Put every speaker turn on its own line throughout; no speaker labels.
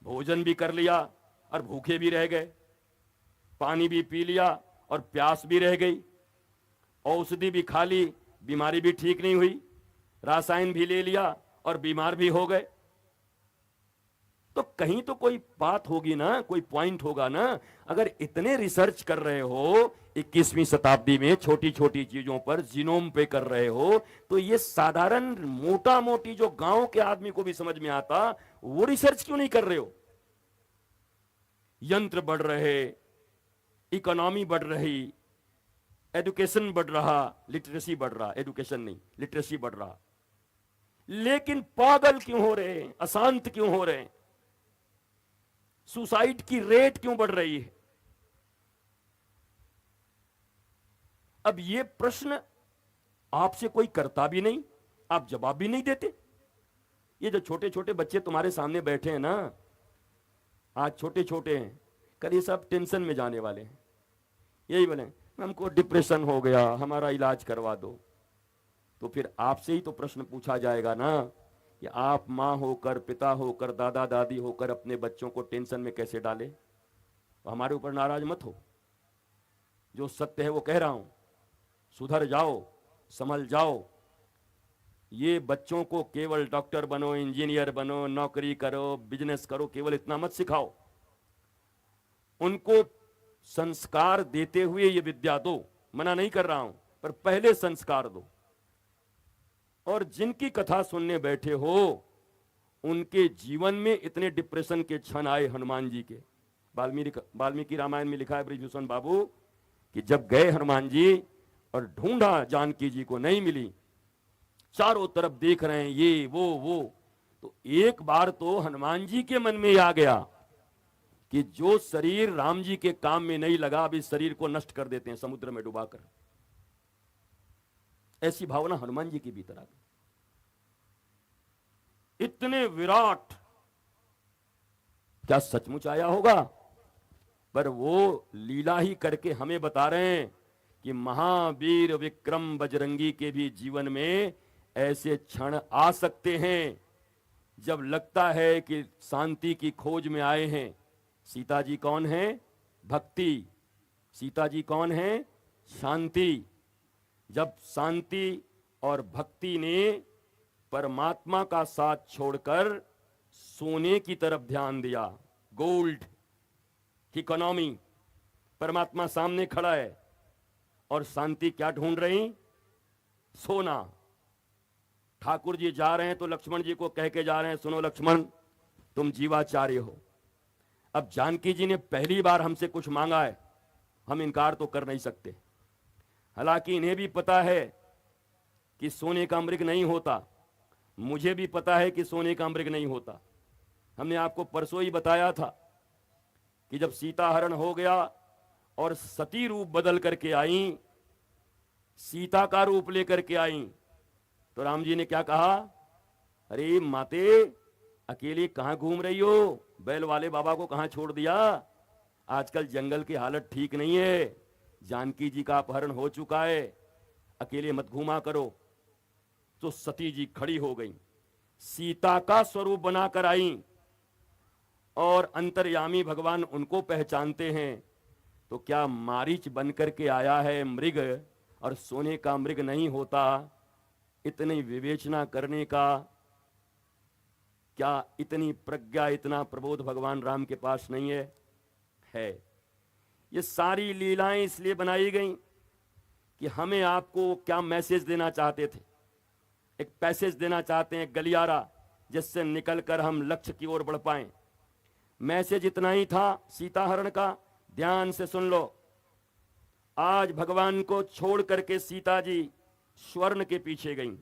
भोजन भी कर लिया और भूखे भी रह गए, पानी भी पी लिया और प्यास भी रह गई, औषधि भी खा ली, बीमारी भी ठीक नहीं हुई, रासायन भी ले लिया और बीमार भी हो गए। तो कहीं तो कोई बात होगी ना, कोई पॉइंट होगा ना। अगर इतने रिसर्च कर रहे हो 21वीं शताब्दी में, छोटी छोटी चीजों पर जीनोम पे कर रहे हो, तो ये साधारण मोटा मोटी जो गांव के आदमी को भी समझ में आता, वो रिसर्च क्यों नहीं कर रहे हो? यंत्र बढ़ रहे, इकोनॉमी बढ़ रही, एजुकेशन बढ़ रहा, लिटरेसी बढ़ रहा, एजुकेशन नहीं लिटरेसी बढ़ रहा, लेकिन पागल क्यों हो रहे हैं, अशांत क्यों हो रहे हैं, सुसाइड की रेट क्यों बढ़ रही है? अब ये प्रश्न आपसे कोई करता भी नहीं, आप जवाब भी नहीं देते। ये जो छोटे छोटे बच्चे तुम्हारे सामने बैठे हैं ना, आज छोटे छोटे हैं, कल ये सब टेंशन में जाने वाले हैं। यही बोले हमको डिप्रेशन हो गया, हमारा इलाज करवा दो। तो फिर आपसे ही तो प्रश्न पूछा जाएगा ना कि आप माँ होकर, पिता होकर, दादा दादी होकर अपने बच्चों को टेंशन में कैसे डाले? तो हमारे ऊपर नाराज मत हो, जो सत्य है वो कह रहा हूं, सुधर जाओ, संभल जाओ। ये बच्चों को केवल डॉक्टर बनो, इंजीनियर बनो, नौकरी करो, बिजनेस करो, केवल इतना मत सिखाओ। उनको संस्कार देते हुए ये विद्या दो, मना नहीं कर रहा हूं, पर पहले संस्कार दो। और जिनकी कथा सुनने बैठे हो, उनके जीवन में इतने डिप्रेशन के क्षण आए हनुमान जी के। वाल्मीकि रामायण में लिखा है ब्रिजभूषण बाबू कि जब गए हनुमान जी और ढूंढा जानकी जी को, नहीं मिली, चारों तरफ देख रहे हैं ये वो, तो एक बार तो हनुमान जी के मन में आ गया कि जो शरीर राम जी के काम में नहीं लगा, अब इस शरीर को नष्ट कर देते हैं समुद्र में डुबाकर। ऐसी भावना हनुमान जी के भीतर आ गई। इतने विराट क्या सचमुच आया होगा? पर वो लीला ही करके हमें बता रहे हैं कि महावीर विक्रम बजरंगी के भी जीवन में ऐसे क्षण आ सकते हैं जब लगता है कि शांति की खोज में आए हैं। सीता जी कौन है? भक्ति। सीता जी कौन है? शांति। जब शांति और भक्ति ने परमात्मा का साथ छोड़कर सोने की तरफ ध्यान दिया, गोल्ड, इकोनॉमी, परमात्मा सामने खड़ा है और शांति क्या ढूंढ रही? सोना। ठाकुर जी जा रहे हैं तो लक्ष्मण जी को कह के जा रहे हैं, सुनो लक्ष्मण, तुम जीवाचार्य हो। अब जानकी जी ने पहली बार हमसे कुछ मांगा है, हम इनकार तो कर नहीं सकते। हालांकि इन्हें भी पता है कि सोने का मृग नहीं होता, मुझे भी पता है कि सोने का मृग नहीं होता। हमने आपको परसों ही बताया था कि जब सीता हरण हो गया और सती रूप बदल करके आई, सीता का रूप लेकर के आई, तो राम जी ने क्या कहा? अरे माते, अकेली कहां घूम रही हो? बैल वाले बाबा को कहां छोड़ दिया? आजकल जंगल की हालत ठीक नहीं है, जानकी जी का अपहरण हो चुका है, अकेले मत घूमा करो। तो सती जी खड़ी हो गई, सीता का स्वरूप बनाकर आई, और अंतर्यामी भगवान उनको पहचानते हैं। तो क्या मारीच बनकर के आया है मृग, और सोने का मृग नहीं होता? इतनी विवेचना करने का क्या, इतनी प्रज्ञा, इतना प्रबोध भगवान राम के पास नहीं है? है। ये सारी लीलाएं इसलिए बनाई गई कि हमें आपको क्या मैसेज देना चाहते थे? एक पैसेज देना चाहते हैं, गलियारा, जिससे निकलकर हम लक्ष्य की ओर बढ़ पाएं। मैसेज इतना ही था सीता हरण का, ध्यान से सुन लो। आज भगवान को छोड़ करके सीता जी स्वर्ण के पीछे गईं,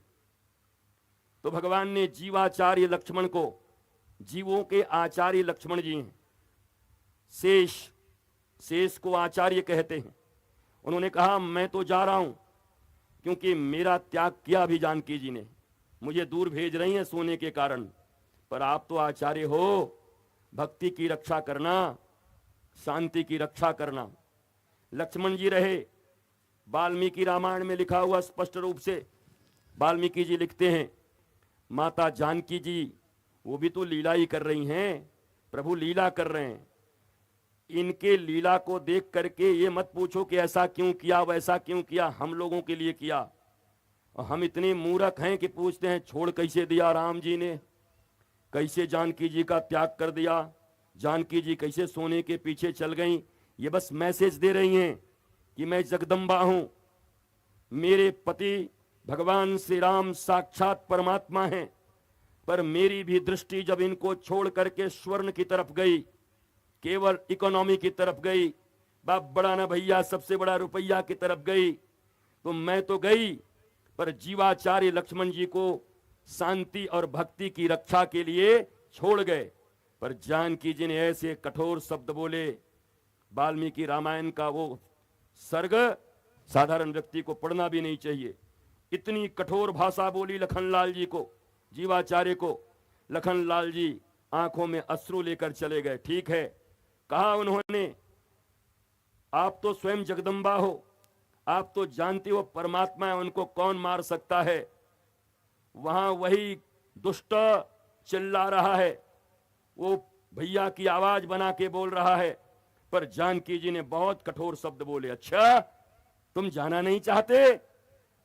तो भगवान ने जीवाचार्य लक्ष्मण को, जीवों के आचार्य लक्ष्मण जी हैं, शेष को आचार्य कहते हैं, उन्होंने कहा मैं तो जा रहा हूं, क्योंकि मेरा त्याग किया भी जानकी जी ने, मुझे दूर भेज रही हैं सोने के कारण, पर आप तो आचार्य हो, भक्ति की रक्षा करना, शांति की रक्षा करना। लक्ष्मण जी रहे। वाल्मीकि रामायण में लिखा हुआ स्पष्ट रूप से, वाल्मीकि जी लिखते हैं, माता जानकी जी वो भी तो लीला ही कर रही हैं, प्रभु लीला कर रहे हैं। इनके लीला को देख करके ये मत पूछो कि ऐसा क्यों किया वैसा क्यों किया, हम लोगों के लिए किया। और हम इतने मूर्ख हैं कि पूछते हैं छोड़ कैसे दिया राम जी ने, कैसे जानकी जी का त्याग कर दिया, जानकी जी कैसे सोने के पीछे चल गईं। ये बस मैसेज दे रही हैं कि मैं जगदम्बा हूं, मेरे पति भगवान श्री राम साक्षात परमात्मा हैं। पर मेरी भी दृष्टि जब इनको छोड़ करके स्वर्ण की तरफ गई, केवल इकोनॉमी की तरफ गई, बाप बड़ा ना भैया सबसे बड़ा रुपया की तरफ गई, तो मैं तो गई, पर जीवाचार्य लक्ष्मण जी को शांति और भक्ति की रक्षा के लिए छोड़ गए। पर जानकी जी ने ऐसे कठोर शब्द बोले, वाल्मीकि रामायण का वो सर्ग साधारण व्यक्ति को पढ़ना भी नहीं चाहिए। इतनी कठोर भाषा बोली लखनलाल जी को, जीवाचार्य को। लखनलाल जी आंखों में अश्रु लेकर चले गए। ठीक है, कहा उन्होंने, आप तो स्वयं जगदम्बा हो, आप तो जानते हो परमात्मा है, उनको कौन मार सकता है। वहां वही दुष्ट चिल्ला रहा है, वो भैया की आवाज बना के बोल रहा है। पर जानकी जी ने बहुत कठोर शब्द बोले, अच्छा तुम जाना नहीं चाहते,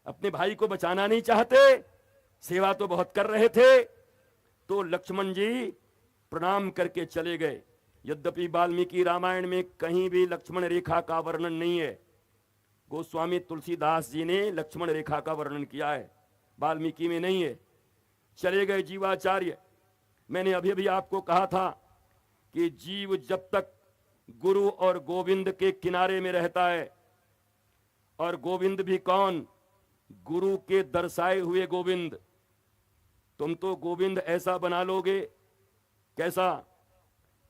अपने भाई को बचाना नहीं चाहते, सेवा तो बहुत कर रहे थे। तो लक्ष्मण जी प्रणाम करके चले गए। यद्यपि वाल्मीकि रामायण में कहीं भी लक्ष्मण रेखा का वर्णन नहीं है, गोस्वामी तुलसीदास जी ने लक्ष्मण रेखा का वर्णन किया है, वाल्मीकि में नहीं है। चले गए जीवाचार्य। मैंने अभी अभी आपको कहा था कि जीव जब तक गुरु और गोविंद के किनारे में रहता है, और गोविंद भी कौन, गुरु के दर्शाए हुए गोविंद। तुम तो गोविंद ऐसा बना लोगे, कैसा,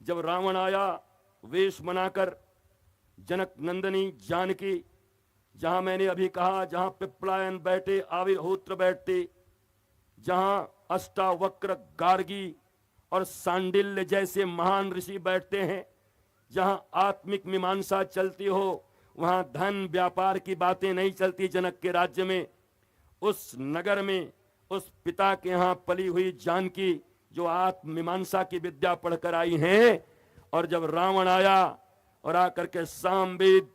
जब रावण आया वेश बनाकर, जनक नंदनी जानकी, जहां मैंने अभी कहा जहां पिपलायन बैठे, आविर्होत्र बैठते, जहां अष्टावक्र गार्गी और सांडिल्य जैसे महान ऋषि बैठते हैं, जहां आत्मिक मीमांसा चलती हो, वहां धन व्यापार की बातें नहीं चलती। जनक के राज्य में, उस नगर में, उस पिता के यहां पली हुई जानकी जो आत्म मीमांसा की विद्या पढ़कर आई हैं, और जब रावण आया और आकर के सामवेद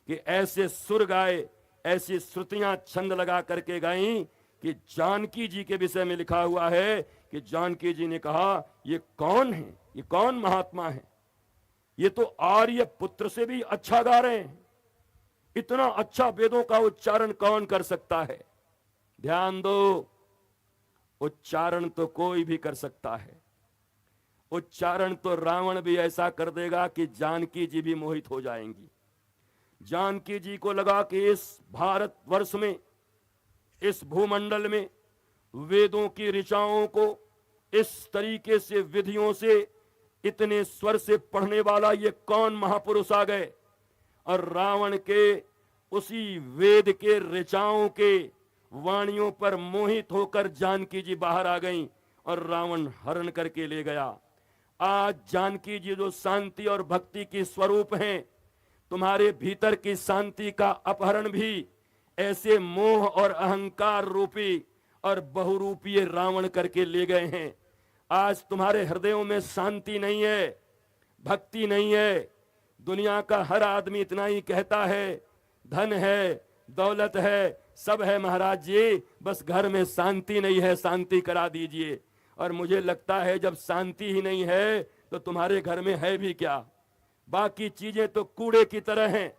कि ऐसे सुर गाए, ऐसी श्रुतियां छंद लगा करके गाई कि जानकी जी के विषय में लिखा हुआ है कि जानकी जी ने कहा ये कौन है, ये कौन महात्मा है, ये तो आर्य पुत्र से भी अच्छा गा रहे हैं, इतना अच्छा वेदों का उच्चारण कौन कर सकता है। ध्यान दो, उच्चारण तो कोई भी कर सकता है, उच्चारण तो रावण भी ऐसा कर देगा कि जानकी जी भी मोहित हो जाएंगी। जानकी जी को लगा कि इस भारत वर्ष में, इस भूमंडल में वेदों की ऋचाओं को इस तरीके से विधियों से इतने स्वर से पढ़ने वाला ये कौन महापुरुष आ गए। और रावण के उसी वेद के ऋचाओं के वाणियों पर मोहित होकर जानकी जी बाहर आ गईं और रावण हरण करके ले गया। आज जानकी जी जो शांति और भक्ति की स्वरूप हैं, तुम्हारे भीतर की शांति का अपहरण भी ऐसे मोह और अहंकार रूपी और बहुरूपीय रावण करके ले गए हैं। आज तुम्हारे हृदयों में शांति नहीं है, भक्ति नहीं है। दुनिया का हर आदमी इतना ही कहता है, धन है, दौलत है, सब है महाराज जी, बस घर में शांति नहीं है, शांति करा दीजिए। और मुझे लगता है जब शांति ही नहीं है तो तुम्हारे घर में है भी क्या। बाकी चीजें तो कूड़े की तरह हैं,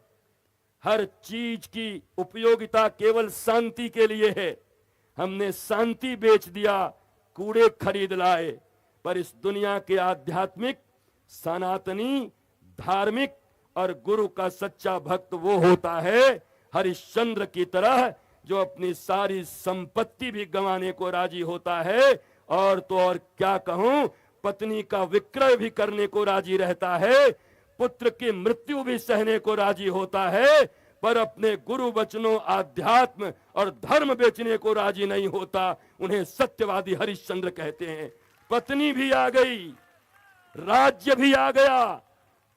हर चीज की उपयोगिता केवल शांति के लिए है। हमने शांति बेच दिया, कूड़े खरीद लाए। पर इस दुनिया के आध्यात्मिक, सनातनी, धार्मिक और गुरु का सच्चा भक्त वो होता है हरिश्चंद्र की तरह, जो अपनी सारी संपत्ति भी गंवाने को राजी होता है, और तो और क्या कहूं, पत्नी का विक्रय भी करने को राजी रहता है, पुत्र की मृत्यु भी सहने को राजी होता है, पर अपने गुरु वचनों, आध्यात्म और धर्म बेचने को राजी नहीं होता। उन्हें सत्यवादी हरिश्चंद्र कहते हैं। पत्नी भी आ गई, राज्य भी आ गया,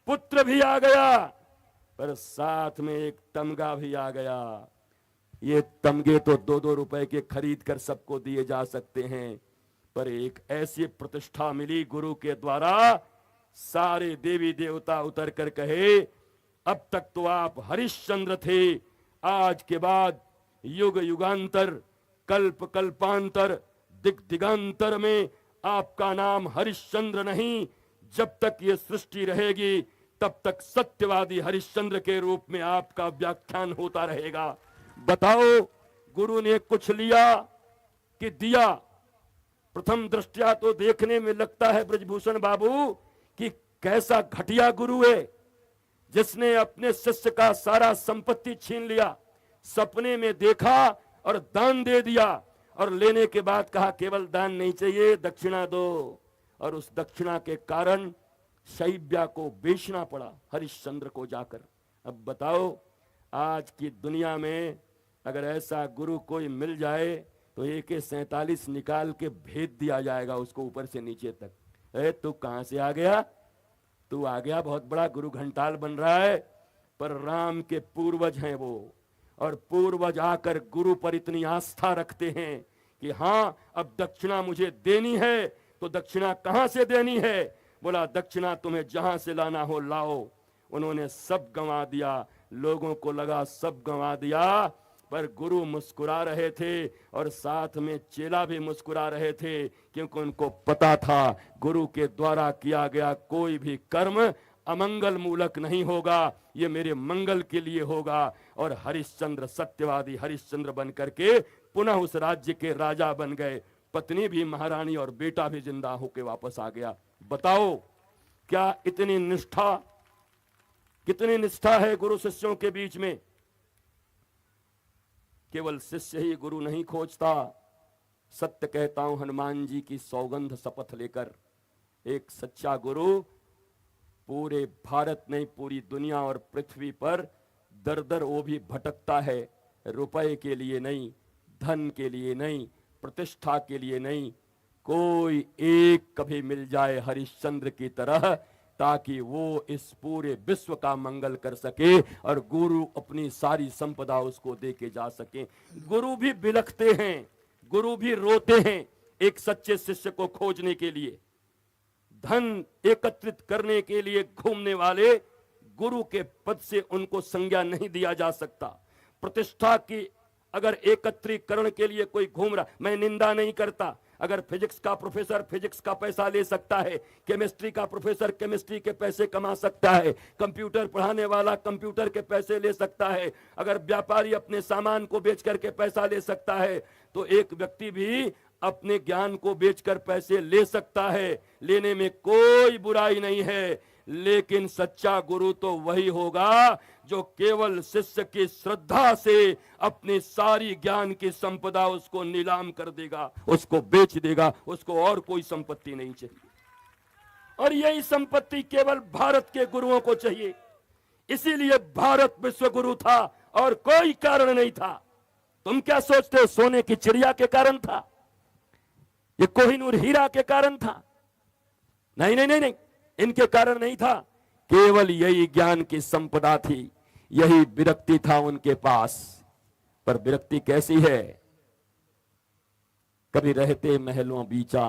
पुत्र भी आ गया, पर साथ में एक तमगा भी आ गया। ये तमगे तो 2-2 रुपए के खरीद कर सबको दिए जा सकते हैं, पर एक ऐसी प्रतिष्ठा मिली गुरु के द्वारा सारे देवी देवता उतर कर कहे, अब तक तो आप हरिश्चंद्र थे, आज के बाद युग युगांतर, कल्प कल्पांतर, दिग दिगांतर में आपका नाम हरिश्चंद्र नहीं, जब तक ये सृष्टि रहेगी तब तक सत्यवादी हरिश्चंद्र के रूप में आपका व्याख्यान होता रहेगा। बताओ, गुरु ने कुछ लिया कि दिया? प्रथम दृष्टया तो देखने में लगता है ब्रजभूषण बाबू कि कैसा घटिया गुरु है, जिसने अपने शिष्य का सारा संपत्ति छीन लिया, सपने में देखा और दान दे दिया, और लेने के बाद कहा केवल दान नहीं चाहिए, दक्षिणा दो। और उस दक्षिणा के कारण शैब्या को बेचना पड़ा हरिश्चंद्र को जाकर। अब बताओ, आज की दुनिया में अगर ऐसा गुरु कोई मिल जाए तो AK-47 निकाल के भेज दिया जाएगा उसको ऊपर से नीचे तक। अरे तू कहां से आ गया? तू आ गया, बहुत बड़ा गुरु घंटाल बन रहा है, पर राम के पूर्वज हैं वो, और पूर्वज आकर गुरु पर इतनी आस्था रखते हैं कि हाँ अब दक्षिणा मुझे देनी है। तो दक्षिणा कहां से देनी है? बोला दक्षिणा तुम्हें जहां से लाना हो लाओ। उन्होंने सब गंवा दिया, लोगों को लगा सब गंवा दिया, पर गुरु मुस्कुरा रहे थे और साथ में चेला भी मुस्कुरा रहे थे, क्योंकि उनको पता था गुरु के द्वारा किया गया कोई भी कर्म अमंगल मूलक नहीं होगा, ये मेरे मंगल के लिए होगा। और हरिश्चंद्र सत्यवादी हरिश्चंद्र बन करके पुनः उस राज्य के राजा बन गए, पत्नी भी महारानी और बेटा भी जिंदा होके वापस आ गया। बताओ, क्या इतनी निष्ठा, कितनी निष्ठा है गुरु शिष्यों के बीच में? केवल शिष्य ही गुरु नहीं खोजता, सत्य कहता हूं हनुमान जी की सौगंध शपथ लेकर, एक सच्चा गुरु पूरे भारत नहीं पूरी दुनिया और पृथ्वी पर दर दर वो भी भटकता है, रुपए के लिए नहीं, धन के लिए नहीं, प्रतिष्ठा के लिए नहीं, कोई एक कभी मिल जाए हरिश्चंद्र की तरह, ताकि वो इस पूरे विश्व का मंगल कर सके और गुरु अपनी सारी संपदा उसको दे के जा सके। गुरु भी बिलखते हैं, गुरु भी रोते हैं एक सच्चे शिष्य को खोजने के लिए। धन एकत्रित करने के लिए घूमने वाले गुरु के पद से उनको संज्ञा नहीं दिया जा सकता। प्रतिष्ठा की अगर एकत्रीकरण के लिए कोई घूम रहा, मैं निंदा नहीं करता, अगर फिजिक्स का प्रोफेसर फिजिक्स का पैसा ले सकता है, केमिस्ट्री का प्रोफेसर केमिस्ट्री के पैसे कमा सकता है, कंप्यूटर पढ़ाने वाला कंप्यूटर के पैसे ले सकता है, अगर व्यापारी अपने सामान को बेच करके पैसा ले सकता है, तो एक व्यक्ति भी अपने ज्ञान को बेचकर पैसे ले सकता है, लेने में कोई बुराई नहीं है। लेकिन सच्चा गुरु तो वही होगा जो केवल शिष्य की श्रद्धा से अपनी सारी ज्ञान की संपदा उसको नीलाम कर देगा, उसको बेच देगा, उसको और कोई संपत्ति नहीं चाहिए। और यही संपत्ति केवल भारत के गुरुओं को चाहिए, इसीलिए भारत विश्व गुरु था और कोई कारण नहीं था। तुम क्या सोचते हो सोने की चिड़िया के कारण था, ये कोहिनूर हीरा के कारण था? नहीं नहीं नहीं नहीं, इनके कारण नहीं था, केवल यही ज्ञान की संपदा थी, यही विरक्ति था उनके पास। पर विरक्ति कैसी है? कभी रहते महलों बीचा,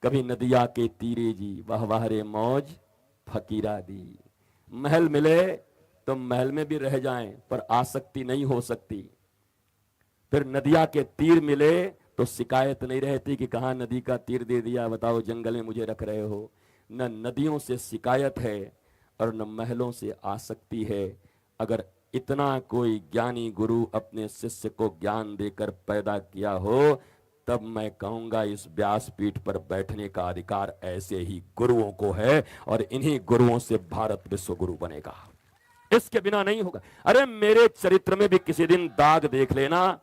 कभी नदिया के तीरे जी, वाह वाह रे मौज फकीरा दी। महल मिले तो महल में भी रह जाएं, पर आसक्ति नहीं हो सकती। फिर नदिया के तीर मिले तो शिकायत नहीं रहती कि कहां नदी का तीर दे दिया, बताओ जंगल में मुझे रख रहे हो। न नदियों से शिकायत है और न महलों से आसक्ति है। अगर इतना कोई ज्ञानी गुरु अपने शिष्य को ज्ञान देकर पैदा किया हो, तब मैं कहूंगा इस व्यासपीठ पर बैठने का अधिकार ऐसे ही गुरुओं को है, और इन्हीं गुरुओं से भारत विश्व गुरु बनेगा, इसके बिना नहीं होगा। अरे मेरे चरित्र में भी किसी दिन दाग देख लेना,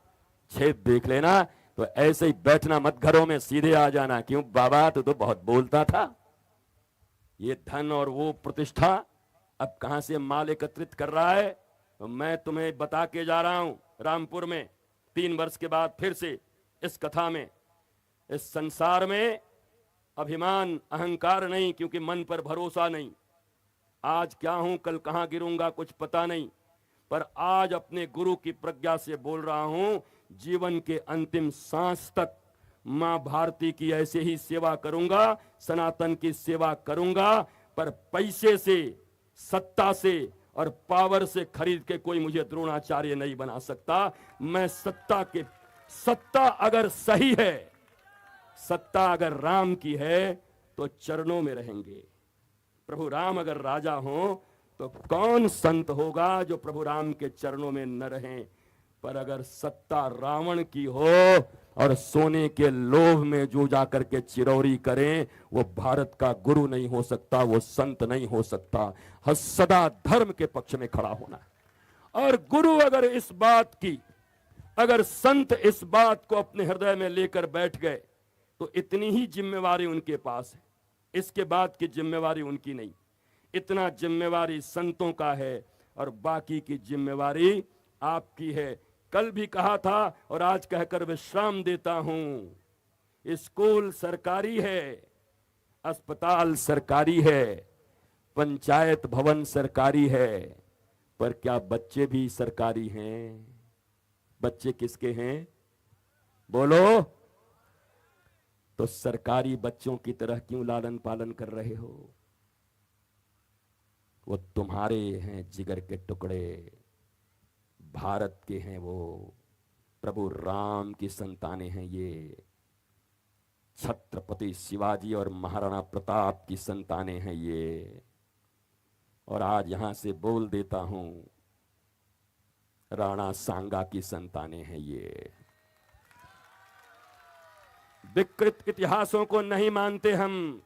छेद देख लेना, तो ऐसे ही बैठना मत घरों में, सीधे आ जाना, क्यों बाबा तू तो बहुत बोलता था। ये धन और वो प्रतिष्ठा अब कहां से माल एकत्रित कर रहा है, तो मैं तुम्हें बता के जा रहा हूं। रामपुर में 3 वर्ष के बाद फिर से इस कथा में, इस संसार में अभिमान अहंकार नहीं, क्योंकि मन पर भरोसा नहीं। आज क्या हूं कल कहां गिरूंगा कुछ पता नहीं, पर आज अपने गुरु की प्रज्ञा से बोल रहा हूं, जीवन के अंतिम सांस तक मां भारती की ऐसे ही सेवा करूंगा, सनातन की सेवा करूंगा, पर पैसे से, सत्ता से और पावर से खरीद के कोई मुझे द्रोणाचार्य नहीं बना सकता। मैं सत्ता अगर सही है, सत्ता अगर राम की है तो चरणों में रहेंगे। प्रभु राम अगर राजा हो तो कौन संत होगा जो प्रभु राम के चरणों में न रहें। पर अगर सत्ता रावण की हो और सोने के लोभ में जो जाकर के चिरौरी करें, वो भारत का गुरु नहीं हो सकता, वो संत नहीं हो सकता। सदा धर्म के पक्ष में खड़ा होना है। और गुरु अगर इस बात की, अगर संत इस बात को अपने हृदय में लेकर बैठ गए तो इतनी ही जिम्मेवारी उनके पास है, इसके बाद की जिम्मेवारी उनकी नहीं। इतना जिम्मेवारी संतों का है और बाकी की जिम्मेवारी आपकी है। कल भी कहा था और आज कहकर विश्राम देता हूं, स्कूल सरकारी है, अस्पताल सरकारी है, पंचायत भवन सरकारी है, पर क्या बच्चे भी सरकारी हैं? बच्चे किसके हैं? बोलो। तो सरकारी बच्चों की तरह क्यों लालन पालन कर रहे हो? वो तुम्हारे हैं जिगर के टुकड़े, भारत के हैं वो, प्रभु राम की संतानें हैं ये, छत्रपति शिवाजी और महाराणा प्रताप की संतानें हैं ये। और आज यहां से बोल देता हूं, राणा सांगा की संतानें हैं ये। विकृत इतिहासों को नहीं मानते हम।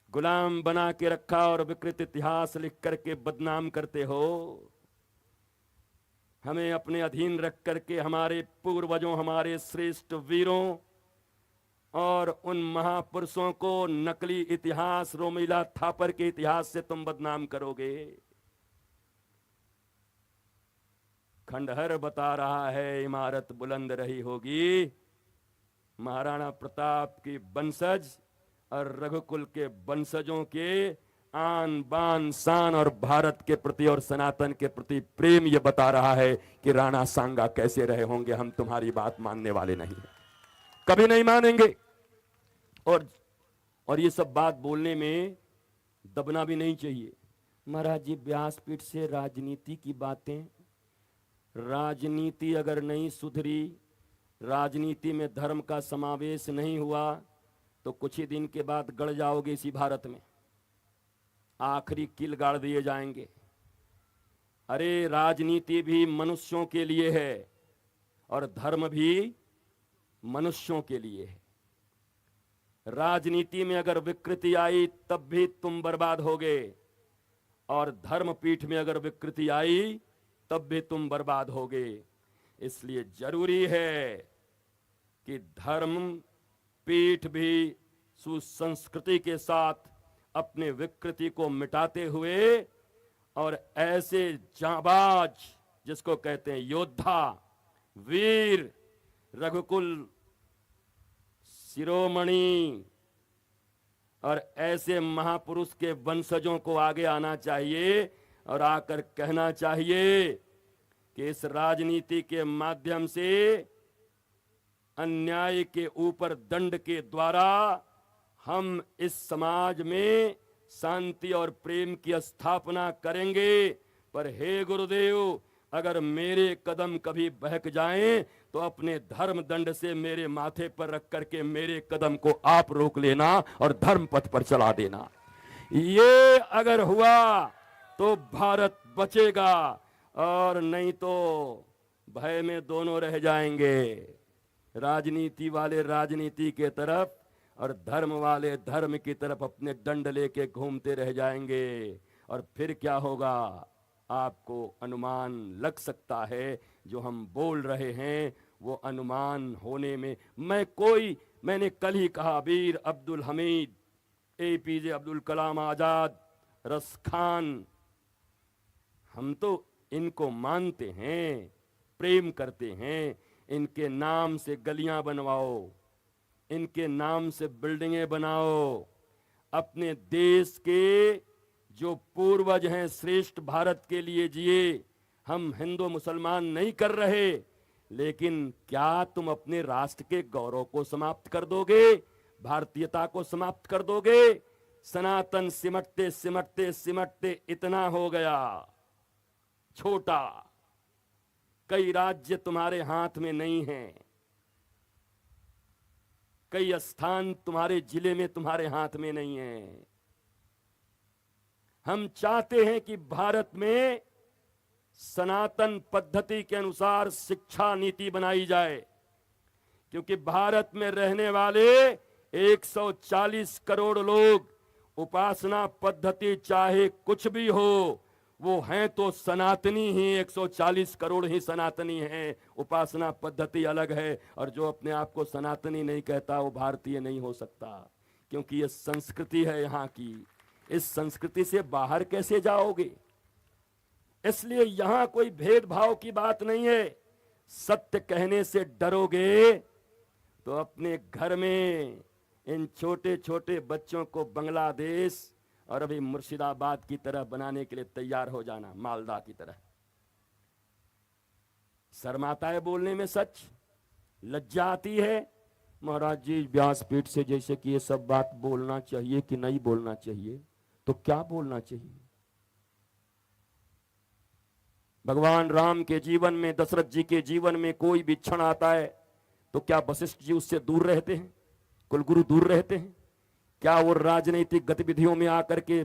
गुलाम बना के रखा और विकृत इतिहास लिख करके बदनाम करते हो। हमें अपने अधीन रख करके हमारे पूर्वजों, हमारे श्रेष्ठ वीरों और उन महापुरुषों को नकली इतिहास, रोमिला थापर के इतिहास से तुम बदनाम करोगे। खंडहर बता रहा है इमारत बुलंद रही होगी। महाराणा प्रताप की वंशज और रघुकुल के वंशजों के आन बान शान और भारत के प्रति और सनातन के प्रति प्रेम ये बता रहा है कि राणा सांगा कैसे रहे होंगे। हम तुम्हारी बात मानने वाले नहीं हैं, कभी नहीं मानेंगे। और ये सब बात बोलने में दबना भी नहीं चाहिए। महाराज जी व्यासपीठ से राजनीति की बातें, राजनीति अगर नहीं सुधरी, राजनीति में धर्म का समावेश नहीं हुआ तो कुछ ही दिन के बाद गड़ जाओगे इसी भारत में, आखिरी किल गाड़ दिए जाएंगे। अरे राजनीति भी मनुष्यों के लिए है और धर्म भी मनुष्यों के लिए है। राजनीति में अगर विकृति आई तब भी तुम बर्बाद होगे, और धर्म पीठ में अगर विकृति आई तब भी तुम बर्बाद होगे। इसलिए जरूरी है कि धर्म पीठ भी सुसंस्कृति के साथ अपने विकृति को मिटाते हुए और ऐसे जांबाज, जिसको कहते हैं योद्धा, वीर, रघुकुल शिरोमणि और ऐसे महापुरुष के वंशजों को आगे आना चाहिए और आकर कहना चाहिए कि इस राजनीति के माध्यम से अन्याय के ऊपर दंड के द्वारा हम इस समाज में शांति और प्रेम की स्थापना करेंगे। पर हे गुरुदेव, अगर मेरे कदम कभी बहक जाएं तो अपने धर्म दंड से मेरे माथे पर रख करके मेरे कदम को आप रोक लेना और धर्म पथ पर चला देना। ये अगर हुआ तो भारत बचेगा, और नहीं तो भय में दोनों रह जाएंगे। राजनीति वाले राजनीति के तरफ और धर्म वाले धर्म की तरफ अपने दंड लेके घूमते रह जाएंगे। और फिर क्या होगा आपको अनुमान लग सकता है। जो हम बोल रहे हैं वो अनुमान होने में मैंने कल ही कहा, वीर अब्दुल हमीद, APJ अब्दुल कलाम आजाद, रसखान, हम तो इनको मानते हैं, प्रेम करते हैं। इनके नाम से गलियां बनवाओ, इनके नाम से बिल्डिंगें बनाओ। अपने देश के जो पूर्वज हैं, श्रेष्ठ भारत के लिए जिए। हम हिंदू मुसलमान नहीं कर रहे, लेकिन क्या तुम अपने राष्ट्र के गौरव को समाप्त कर दोगे? भारतीयता को समाप्त कर दोगे? सनातन सिमटते सिमटते सिमटते इतना हो गया छोटा, कई राज्य तुम्हारे हाथ में नहीं हैं, कई स्थान तुम्हारे जिले में तुम्हारे हाथ में नहीं है। हम चाहते हैं कि भारत में सनातन पद्धति के अनुसार शिक्षा नीति बनाई जाए, क्योंकि भारत में रहने वाले 140 करोड़ लोग उपासना पद्धति चाहे कुछ भी हो, वो हैं तो सनातनी ही, 140 करोड़ ही सनातनी हैं। उपासना पद्धति अलग है, और जो अपने आप को सनातनी नहीं कहता वो भारतीय नहीं हो सकता, क्योंकि ये संस्कृति है यहाँ की। इस संस्कृति से बाहर कैसे जाओगे? इसलिए यहां कोई भेदभाव की बात नहीं है। सत्य कहने से डरोगे तो अपने घर में इन छोटे छोटे बच्चों को बांग्लादेश और अभी मुर्शिदाबाद की तरह बनाने के लिए तैयार हो जाना, मालदा की तरह। शर्माता है बोलने में, सच लज्जा आती है। महाराज जी व्यासपीठ से जैसे कि ये सब बात बोलना चाहिए कि नहीं बोलना चाहिए, तो क्या बोलना चाहिए? भगवान राम के जीवन में, दशरथ जी के जीवन में कोई भी क्षण आता है तो क्या वशिष्ठ जी उससे दूर रहते हैं? कुलगुरु दूर रहते हैं? क्या वो राजनीतिक गतिविधियों में आकर के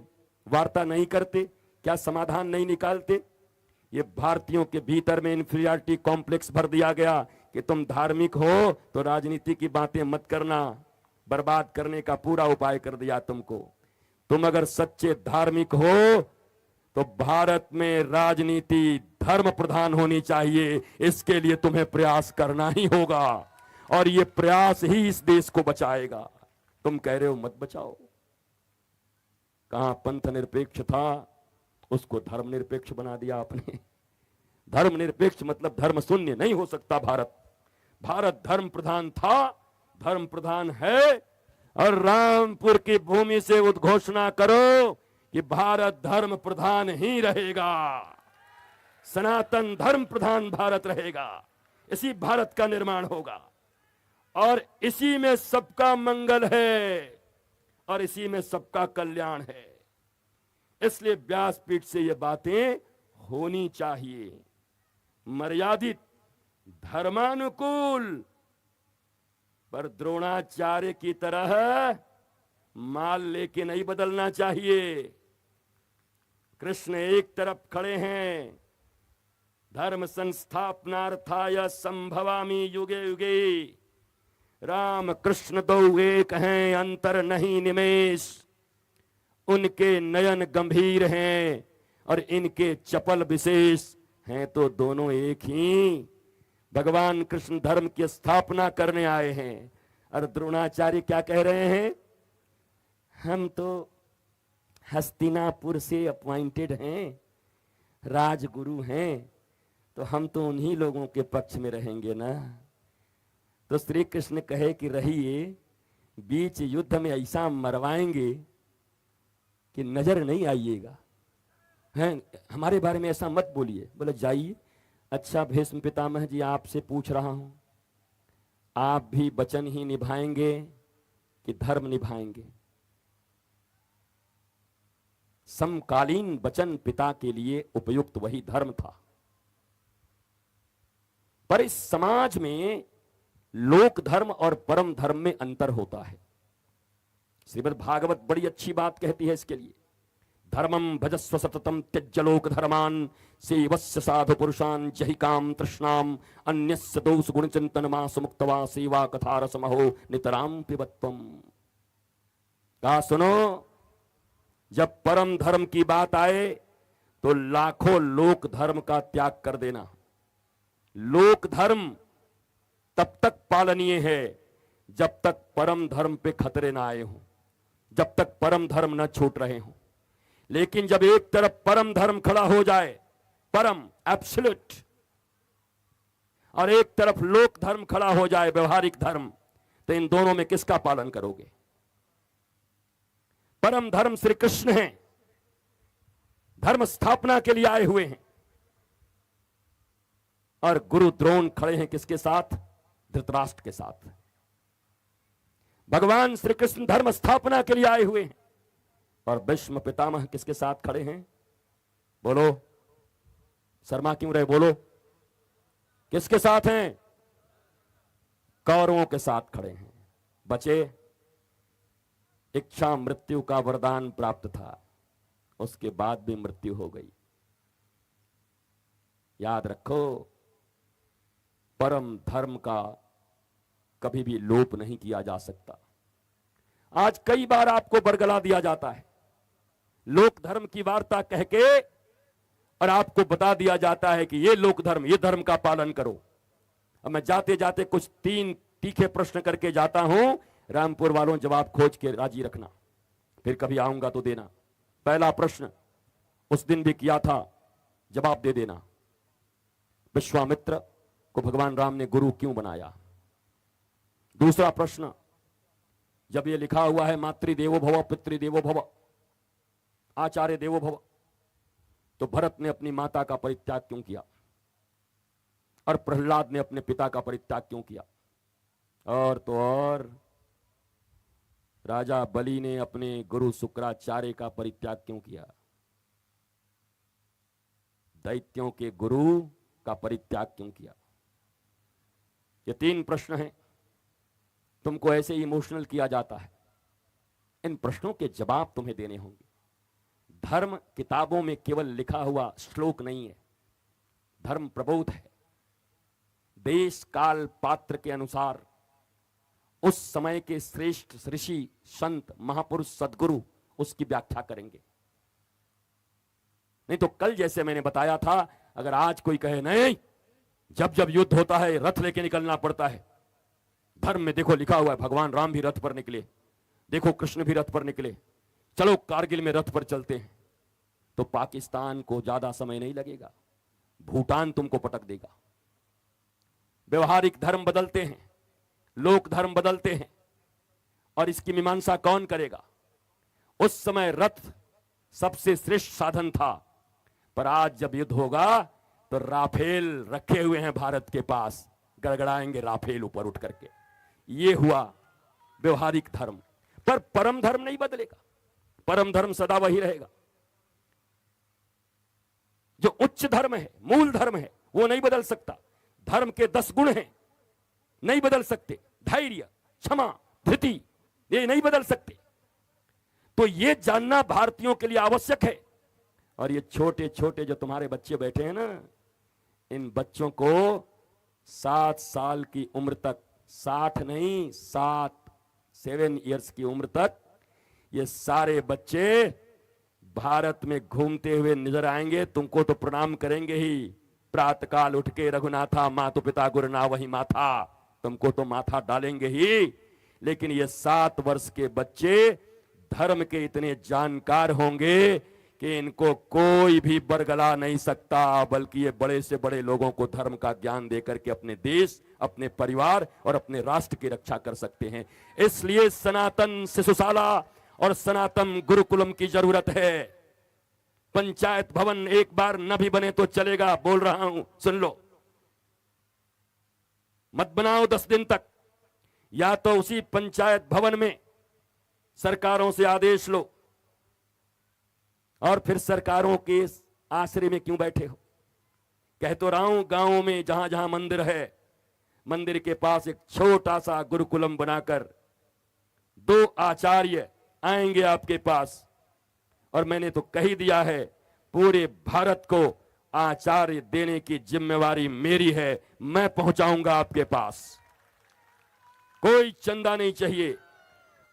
वार्ता नहीं करते? क्या समाधान नहीं निकालते? ये भारतीयों के भीतर में इंफीरियरिटी कॉम्प्लेक्स भर दिया गया कि तुम धार्मिक हो तो राजनीति की बातें मत करना, बर्बाद करने का पूरा उपाय कर दिया तुमको। तुम अगर सच्चे धार्मिक हो तो भारत में राजनीति धर्म प्रधान होनी चाहिए। इसके लिए तुम्हें प्रयास करना ही होगा, और ये प्रयास ही इस देश को बचाएगा। तुम कह रहे हो मत बचाओ, कहां पंथ निरपेक्ष था, उसको धर्म निरपेक्ष बना दिया आपने। धर्म निरपेक्ष मतलब धर्म शून्य नहीं हो सकता भारत। भारत धर्म प्रधान था, धर्म प्रधान है, और रामपुर की भूमि से उद्घोषणा करो कि भारत धर्म प्रधान ही रहेगा, सनातन धर्म प्रधान भारत रहेगा। इसी भारत का निर्माण होगा, और इसी में सबका मंगल है, और इसी में सबका कल्याण है। इसलिए व्यासपीठ से ये बातें होनी चाहिए, मर्यादित, धर्मानुकूल, पर द्रोणाचार्य की तरह माल लेके नहीं बदलना चाहिए। कृष्ण एक तरफ खड़े हैं, धर्म संस्थापनार्थाय संभवामि युगे युगे। राम कृष्ण दो एक हैं, अंतर नहीं निमेष। उनके नयन गंभीर हैं और इनके चपल विशेष हैं, तो दोनों एक ही। भगवान कृष्ण धर्म की स्थापना करने आए हैं, और द्रोणाचार्य क्या कह रहे हैं? हम तो हस्तिनापुर से अपॉइंटेड हैं, राजगुरु हैं, तो हम तो उन्हीं लोगों के पक्ष में रहेंगे ना। तो श्री कृष्ण कहे कि रहिए, बीच युद्ध में ऐसा मरवाएंगे कि नजर नहीं आइएगा, हैं? हमारे बारे में ऐसा मत बोलिए। बोले जाइए। अच्छा भीष्म पितामह जी, आपसे पूछ रहा हूं, आप भी वचन ही निभाएंगे कि धर्म निभाएंगे? समकालीन वचन पिता के लिए उपयुक्त वही धर्म था, पर इस समाज में लोक धर्म और परम धर्म में अंतर होता है। श्रीमद् भागवत बड़ी अच्छी बात कहती है इसके लिए। धर्मम भजस्व सततम त्यज्य लोक धर्मान सेवस्य साधु पुरुषान जहि काम तृष्णाम अन्यस्य दोष गुण चिंतन मास मुक्तवा सेवा कथा रसमहो नितराम पिबत्वम। कहा सुनो, जब परम धर्म की बात आए तो लाखों लोक धर्म का त्याग कर देना। लोक धर्म तब तक पालनीय है जब तक परम धर्म पे खतरे ना आए हों, जब तक परम धर्म न छूट रहे हों। लेकिन जब एक तरफ परम धर्म खड़ा हो जाए, परम एब्सोल्यूट, और एक तरफ लोक धर्म खड़ा हो जाए, व्यवहारिक धर्म, तो इन दोनों में किसका पालन करोगे? परम धर्म श्री कृष्ण हैं, धर्म स्थापना के लिए आए हुए हैं, और गुरु द्रोण खड़े हैं किसके साथ? धृतराष्ट्र के साथ। भगवान श्री कृष्ण धर्म स्थापना के लिए आए हुए हैं और भीष्म पितामह किसके साथ खड़े हैं? बोलो, शर्मा क्यों रहे? बोलो, किसके साथ हैं? कौरवों के साथ खड़े हैं। बचे, इच्छा मृत्यु का वरदान प्राप्त था, उसके बाद भी मृत्यु हो गई। याद रखो, परम धर्म का कभी भी लोप नहीं किया जा सकता। आज कई बार आपको बरगला दिया जाता है, लोक धर्म की वार्ता कह के, और आपको बता दिया जाता है कि ये लोक धर्म, ये धर्म का पालन करो। अब मैं जाते जाते कुछ 3 तीखे प्रश्न करके जाता हूं, रामपुर वालों जवाब खोज के राजी रखना, फिर कभी आऊंगा तो देना। पहला प्रश्न उस दिन भी किया था, जवाब दे देना। विश्वामित्र को भगवान राम ने गुरु क्यों बनाया? दूसरा प्रश्न, जब ये लिखा हुआ है मातृदेवो भव पितृदेवो भव आचार्य देवो भव, तो भरत ने अपनी माता का परित्याग क्यों किया और प्रहलाद ने अपने पिता का परित्याग क्यों किया? और तो और राजा बलि ने अपने गुरु शुक्राचार्य का परित्याग क्यों किया? दैत्यों के गुरु का परित्याग क्यों किया? ये 3 प्रश्न हैं। तुमको ऐसे इमोशनल किया जाता है, इन प्रश्नों के जवाब तुम्हें देने होंगे। धर्म किताबों में केवल लिखा हुआ श्लोक नहीं है, धर्म प्रबोध है। देश काल पात्र के अनुसार उस समय के श्रेष्ठ ऋषि संत महापुरुष सदगुरु उसकी व्याख्या करेंगे। नहीं तो कल जैसे मैंने बताया था, अगर आज कोई कहे नहीं, जब जब युद्ध होता है रथ लेके निकलना पड़ता है, धर्म में देखो लिखा हुआ है भगवान राम भी रथ पर निकले, देखो कृष्ण भी रथ पर निकले, चलो कारगिल में रथ पर चलते हैं, तो पाकिस्तान को ज्यादा समय नहीं लगेगा, भूटान तुमको पटक देगा। व्यवहारिक धर्म बदलते हैं, लोक धर्म बदलते हैं, और इसकी मीमांसा कौन करेगा? उस समय रथ सबसे श्रेष्ठ साधन था, पर आज जब युद्ध होगा तो राफेल रखे हुए हैं भारत के पास, गड़गड़ाएंगे राफेल ऊपर उठ करके। ये हुआ व्यवहारिक धर्म, पर परम धर्म नहीं बदलेगा। परम धर्म सदा वही रहेगा। जो उच्च धर्म है, मूल धर्म है, वो नहीं बदल सकता। धर्म के 10 गुण हैं, नहीं बदल सकते। धैर्य, क्षमा, धृति, ये नहीं बदल सकते। तो ये जानना भारतीयों के लिए आवश्यक है। और ये छोटे छोटे जो तुम्हारे बच्चे बैठे हैं ना, इन बच्चों को 7 साल की उम्र तक, 60 नहीं 7 ईयर्स की उम्र तक, ये सारे बच्चे भारत में घूमते हुए नजर आएंगे। तुमको तो प्रणाम करेंगे ही, प्रातःकाल उठ के रघुनाथा मातु पिता गुरुना वही माथा, तुमको तो माथा डालेंगे ही। लेकिन ये 7 वर्ष के बच्चे धर्म के इतने जानकार होंगे कि इनको कोई भी बरगला नहीं सकता, बल्कि ये बड़े से बड़े लोगों को धर्म का ज्ञान देकर के अपने देश, अपने परिवार और अपने राष्ट्र की रक्षा कर सकते हैं। इसलिए सनातन शिशुशाला और सनातन गुरुकुलम की जरूरत है। पंचायत भवन एक बार न भी बने तो चलेगा, बोल रहा हूं, सुन लो। मत बनाओ 10 दिन तक, या तो उसी पंचायत भवन में सरकारों से आदेश लो, और फिर सरकारों के आश्रय में क्यों बैठे हो? कह तो रहा हूं, गांवों में जहां जहां मंदिर है, मंदिर के पास एक छोटा सा गुरुकुलम बनाकर 2 आचार्य आएंगे आपके पास। और मैंने तो कह ही दिया है, पूरे भारत को आचार्य देने की जिम्मेवारी मेरी है। मैं पहुंचाऊंगा आपके पास, कोई चंदा नहीं चाहिए।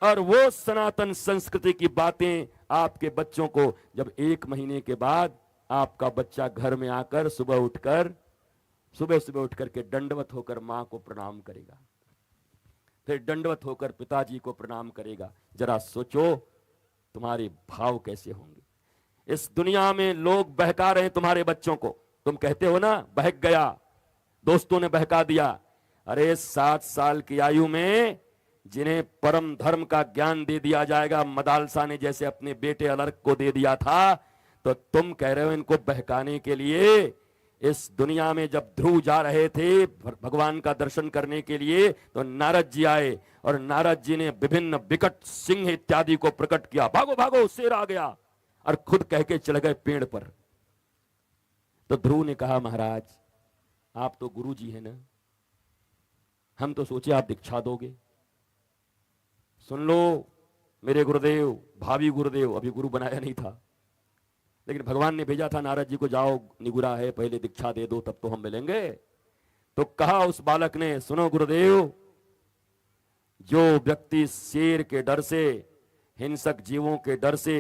और वो सनातन संस्कृति की बातें आपके बच्चों को, जब 1 महीने के बाद आपका बच्चा घर में आकर सुबह सुबह उठ करके दंडवत होकर मां को प्रणाम करेगा, फिर दंडवत होकर पिताजी को प्रणाम करेगा, जरा सोचो तुम्हारे भाव कैसे होंगे। इस दुनिया में लोग बहका रहे हैं तुम्हारे बच्चों को। तुम कहते हो ना बहक गया, दोस्तों ने बहका दिया। अरे 7 साल की आयु में जिन्हें परम धर्म का ज्ञान दे दिया जाएगा, मदालसा ने जैसे अपने बेटे अलर्क को दे दिया था, तो तुम कह रहे हो इनको बहकाने के लिए। इस दुनिया में जब ध्रुव जा रहे थे भगवान का दर्शन करने के लिए, तो नारद जी आए और नारद जी ने विभिन्न विकट सिंह इत्यादि को प्रकट किया, भागो भागो शेर आ गया, और खुद कह के चले गए पेड़ पर। तो ध्रुव ने कहा, महाराज आप तो गुरु जी हैं ना, हम तो सोचे आप दीक्षा दोगे। सुन लो मेरे गुरुदेव, भावी गुरुदेव, अभी गुरु बनाया नहीं था, लेकिन भगवान ने भेजा था नारद जी को, जाओ निगुरा है, पहले दीक्षा दे दो तब तो हम मिलेंगे। तो कहा उस बालक ने, सुनो गुरुदेव, जो व्यक्ति शेर के डर से, हिंसक जीवों के डर से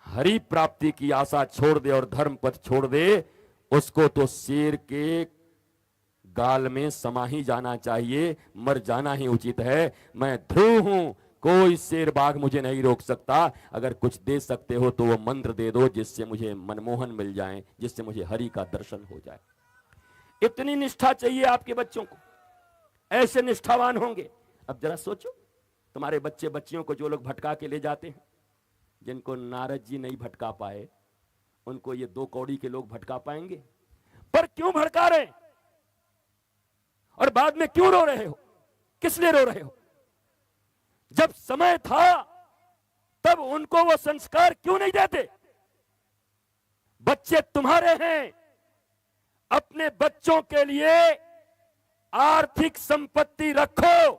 हरि प्राप्ति की आशा छोड़ दे और धर्म पथ छोड़ दे, उसको तो शेर के गाल में समा ही जाना चाहिए, मर जाना ही उचित है। मैं ध्रुव हूं, कोई शेर बाघ मुझे नहीं रोक सकता। अगर कुछ दे सकते हो तो वो मंत्र दे दो जिससे मुझे मनमोहन मिल जाए, जिससे मुझे हरि का दर्शन हो जाए। इतनी निष्ठा चाहिए आपके बच्चों को, ऐसे निष्ठावान होंगे। अब जरा सोचो, तुम्हारे बच्चे बच्चियों को जो लोग भटका के ले जाते हैं, जिनको नारद जी नहीं भटका पाए, उनको ये 2 कौड़ी के लोग भटका पाएंगे? पर क्यों भटका रहे हैं और बाद में क्यों रो रहे हो? किस लिए रो रहे हो? जब समय था तब उनको वो संस्कार क्यों नहीं देते? बच्चे तुम्हारे हैं, अपने बच्चों के लिए आर्थिक संपत्ति रखो,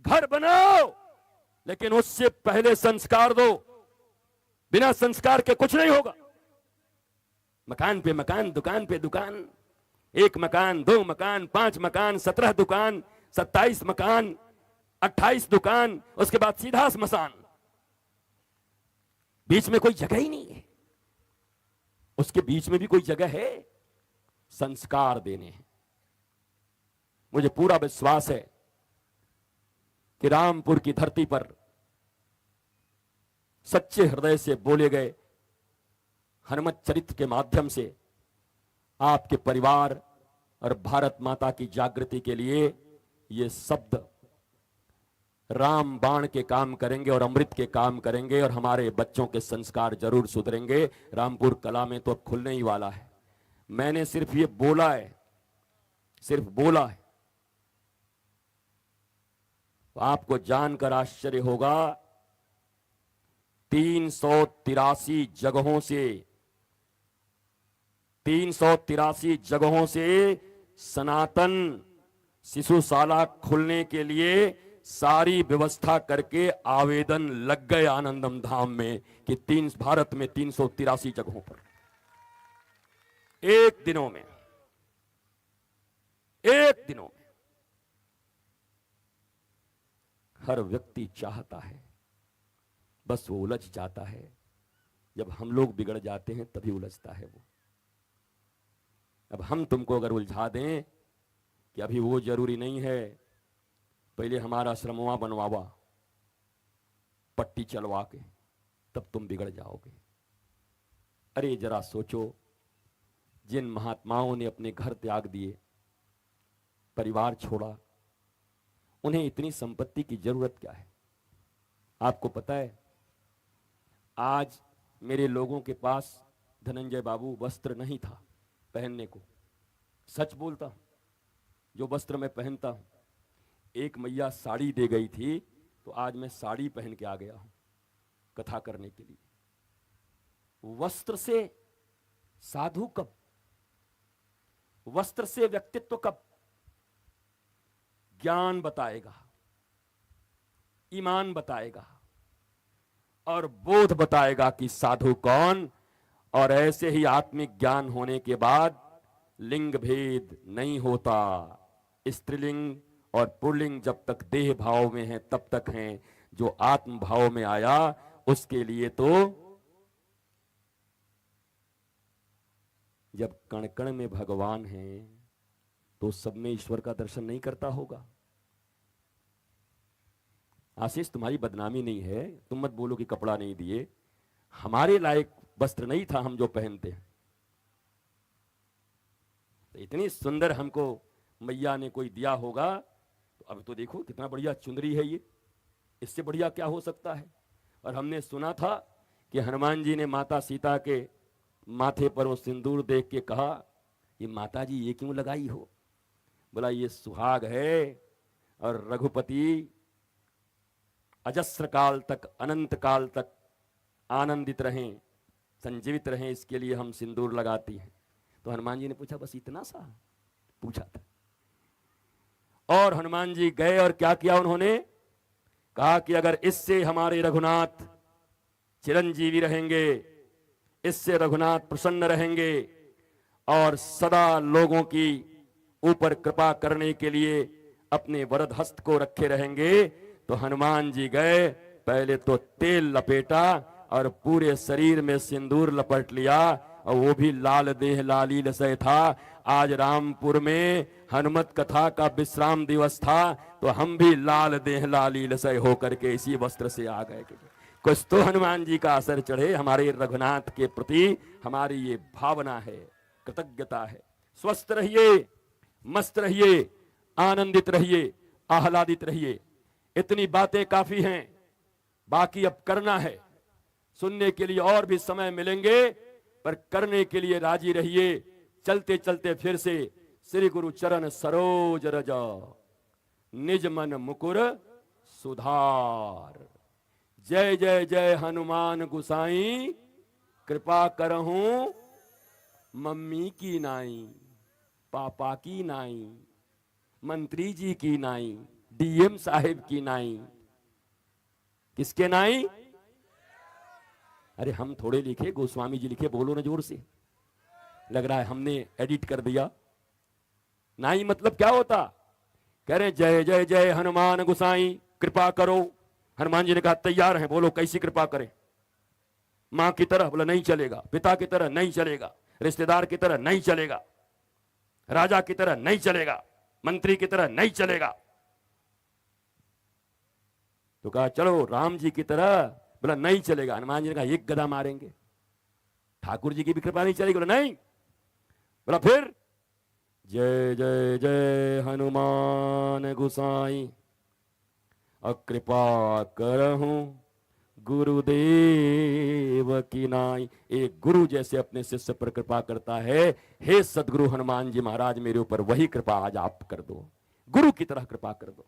घर बनाओ, लेकिन उससे पहले संस्कार दो। बिना संस्कार के कुछ नहीं होगा। मकान पे मकान, दुकान पे दुकान, 1 मकान, 2 मकान, 5 मकान, 17 दुकान, 27 मकान, 28 दुकान, उसके बाद सीधा स्मशान। बीच में कोई जगह ही नहीं है। उसके बीच में भी कोई जगह है, संस्कार देने हैं। मुझे पूरा विश्वास है कि रामपुर की धरती पर सच्चे हृदय से बोले गए हनुमत चरित्र के माध्यम से आपके परिवार और भारत माता की जागृति के लिए ये शब्द राम बाण के काम करेंगे और अमृत के काम करेंगे, और हमारे बच्चों के संस्कार जरूर सुधरेंगे। रामपुर कला में तो अब खुलने ही वाला है। मैंने सिर्फ ये बोला है, सिर्फ बोला है। तो आपको जानकर आश्चर्य होगा, 383 जगहों से 383 जगहों से सनातन शिशुशाला खुलने के लिए सारी व्यवस्था करके आवेदन लग गए आनंदम धाम में कि भारत में 383 जगहों पर एक दिनों में हर व्यक्ति चाहता है, बस वो उलझ जाता है। जब हम लोग बिगड़ जाते हैं तभी उलझता है वो। अब हम तुमको अगर उलझा दें कि अभी वो जरूरी नहीं है, पहले हमारा श्रमवा बनवावा पट्टी चलवा के, तब तुम बिगड़ जाओगे। अरे जरा सोचो, जिन महात्माओं ने अपने घर त्याग दिए, परिवार छोड़ा, उन्हें इतनी संपत्ति की जरूरत क्या है? आपको पता है, आज मेरे लोगों के पास धनंजय बाबू वस्त्र नहीं था पहनने को। सच बोलता हूं, जो वस्त्र मैं पहनता हूं, एक मैया साड़ी दे गई थी तो आज मैं साड़ी पहन के आ गया हूं कथा करने के लिए। वस्त्र से साधु कब? वस्त्र से व्यक्तित्व कब? ज्ञान बताएगा, ईमान बताएगा और बोध बताएगा कि साधु कौन। और ऐसे ही आत्मिक ज्ञान होने के बाद लिंग भेद नहीं होता। स्त्रीलिंग और पुल्लिंग जब तक देह भाव में है तब तक हैं। जो आत्म भाव में आया उसके लिए तो जब कण कण में भगवान है तो सब में ईश्वर का दर्शन नहीं करता होगा। आशीष, तुम्हारी बदनामी नहीं है, तुम मत बोलो कि कपड़ा नहीं दिए। हमारे लायक वस्त्र नहीं था हम जो पहनते हैं। तो इतनी सुंदर हमको मैया ने कोई दिया होगा, तो अब तो देखो कितना बढ़िया चुंदरी है ये, इससे बढ़िया क्या हो सकता है। और हमने सुना था कि हनुमान जी ने माता सीता के माथे पर वो सिंदूर देख के कहा ये माता जी ये क्यों लगाई हो? बोला ये सुहाग है और रघुपति अजस्र काल तक, अनंत काल तक आनंदित रहें, संजीवित रहें, इसके लिए हम सिंदूर लगाती हैं। तो हनुमान जी ने पूछा बस इतना सा पूछा था। और हनुमान जी गए और क्या किया उन्होंने? कहा कि अगर इससे हमारे रघुनाथ चिरंजीवी रहेंगे, इससे रघुनाथ प्रसन्न रहेंगे और सदा लोगों की ऊपर कृपा करने के लिए अपने वरद हस्त को रखे रहेंगे, तो हनुमान जी गए, पहले तो तेल लपेटा और पूरे शरीर में सिंदूर लपेट लिया, और वो भी लाल देह लाली लसय था। आज रामपुर में हनुमत कथा का विश्राम दिवस था, तो हम भी लाल देह लाली लसय होकर के इसी वस्त्र से आ गए। कुछ तो हनुमान जी का असर चढ़े, हमारे रघुनाथ के प्रति हमारी ये भावना है, कृतज्ञता है। स्वस्थ रहिए, मस्त रहिए, आनंदित रहिए, आह्लादित रहिए। इतनी बातें काफी हैं, बाकी अब करना है। सुनने के लिए और भी समय मिलेंगे, पर करने के लिए राजी रहिए। चलते चलते फिर से श्री गुरु चरण सरोज रज, निज मन मुकुर सुधार। जय जय जय हनुमान गुसाई, कृपा करहूं मम्मी की नाई, पापा की नाई, मंत्री जी की नाई, डीएम साहिब की नाई। किसके नाई? अरे हम थोड़े लिखे, गोस्वामी जी लिखे, बोलो ना जोर से। लग रहा है हमने एडिट कर दिया। नाई मतलब क्या होता? कह रहे जय जय जय हनुमान गुसाई, कृपा करो। हनुमान जी ने कहा तैयार हैं, बोलो कैसी कृपा करें? मां की तरह? बोला नहीं चलेगा। पिता की तरह? नहीं चलेगा। रिश्तेदार की तरह? नहीं चलेगा। राजा की तरह? नहीं चलेगा। मंत्री की तरह? नहीं चलेगा। तो कहा चलो राम जी की तरह। बोला नहीं चलेगा। हनुमान जी ने कहा एक गदा मारेंगे। ठाकुर जी की भी कृपा नहीं चलेगी? बोला नहीं। बोला फिर जय जय जय हनुमान गुसाई, अकृपा करहूं गुरुदेव की नाई। एक गुरु जैसे अपने शिष्य पर कृपा करता है, हे सदगुरु हनुमान जी महाराज मेरे ऊपर वही कृपा आज आप कर दो, गुरु की तरह कृपा कर दो।